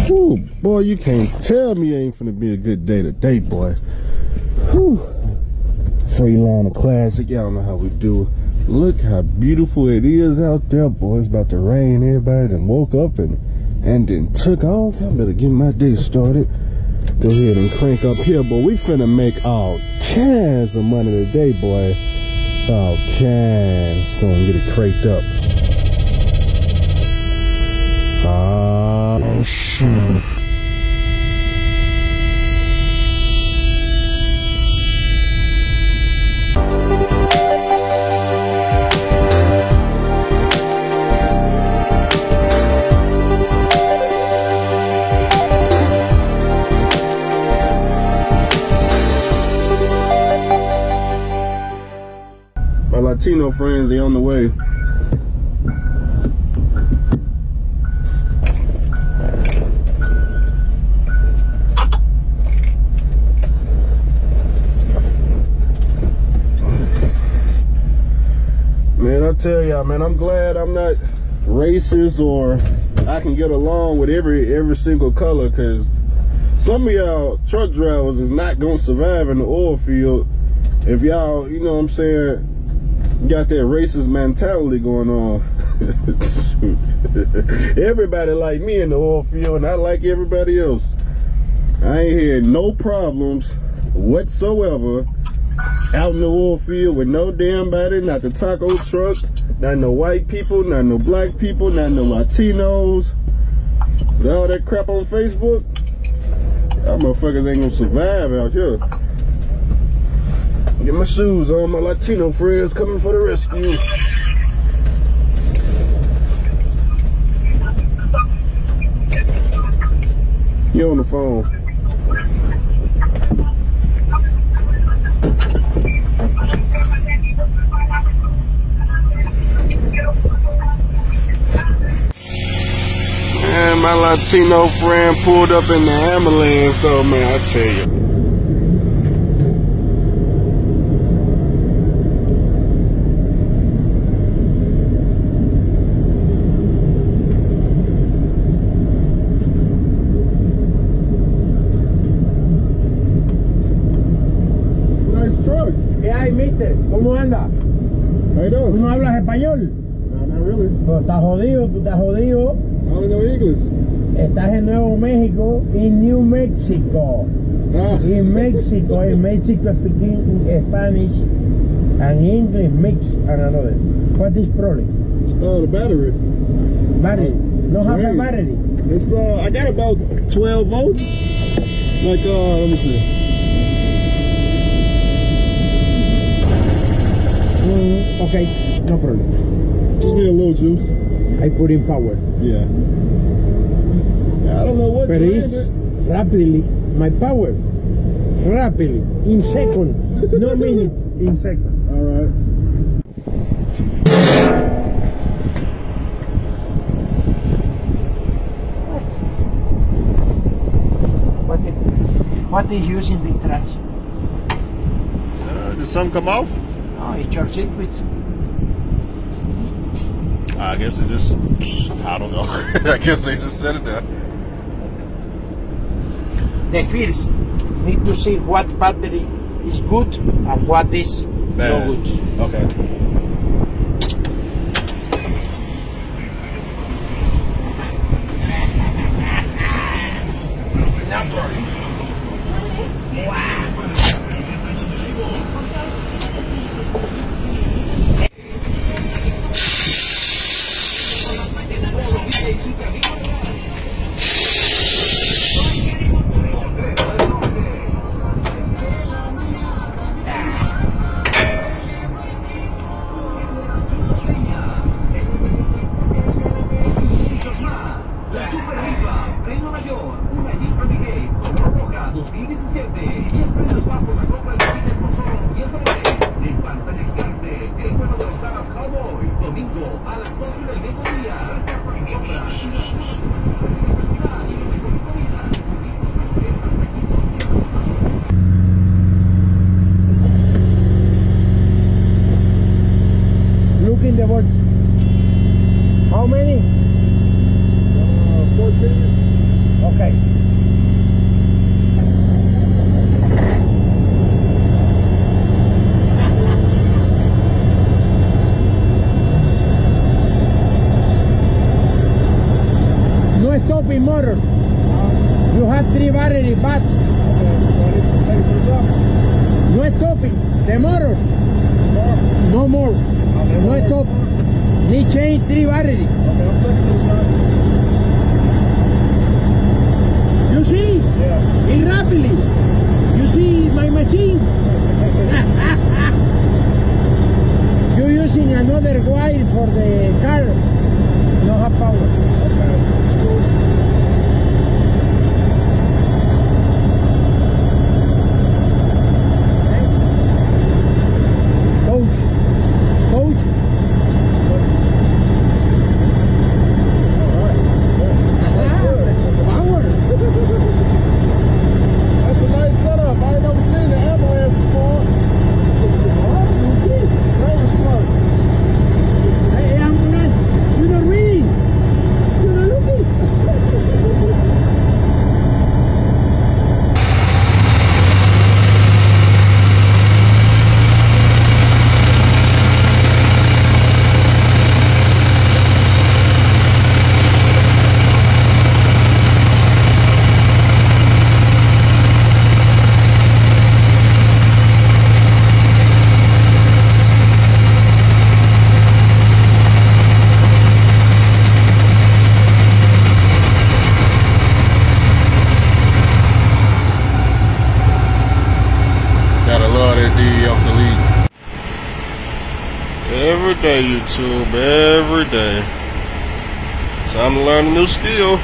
Whew, boy, you can't tell me it ain't finna be a good day today, boy. Whew. FLD132 Classic, y'all know how we do it. Look how beautiful it is out there, boy. It's about to rain. Everybody done woke up and then took off. I better get my day started. Go ahead and crank up here, boy. We finna make all kinds of money today, boy. All kinds. Gonna get it cranked up. Oh, shit. My Latino friends, they on the way. Man, I tell y'all, man, I'm glad I'm not racist, or I can get along with every single color, because some of y'all truck drivers is not gonna survive in the oil field if y'all, you know what I'm saying, got that racist mentality going on. Everybody like me in the oil field, and I like everybody else. I ain't hearing no problems whatsoever out in the oil field with no damn body, not the taco truck, not no white people, not no black people, not no Latinos. With all that crap on Facebook, y'all motherfuckers ain't gonna survive out here. Get my shoes on, my Latino friends coming for the rescue. You on the phone. Man, my Latino friend pulled up in the ambulance though, man, I tell you. ¿Qué hay, mister? ¿Cómo anda? How you doing? ¿Tú no hablas español? No, not really. Pues estás jodido, tú estás jodido. I only know English. Estás en Nuevo México, in New Mexico. In Mexico speaking Spanish and English mix and another. What is problem? Oh, the battery. Battery. No have a battery. It's I got about 12 volts. Like let me see. Okay, no problem. Just need a little juice. I put in power. Yeah. I don't know what. But it's rapidly, my power, rapidly, in second, no minute, in second. All right. What is using the trash? Did some come off? Oh, it's your secret. I guess it just, I don't know. I guess they just said it there. The first need to see what battery is good and what is bad. no good. Okay. No problem. Wow. Looking the board. How many? 14. Okay. topping motor. You have 3 battery bats. No es topping. The motor. No more. No es top. Need change 3 battery. You see? Yeah. It rapidly. You see my machine? You're using another wire for the car. No have power. Coach. Power. That's a nice setup. I ain't never seen the ambulance before. Hey, ambulance. You're not reading. You're not looking. Gotta love that D off the lead. Every day, YouTube, every day. Time to learn a new skill.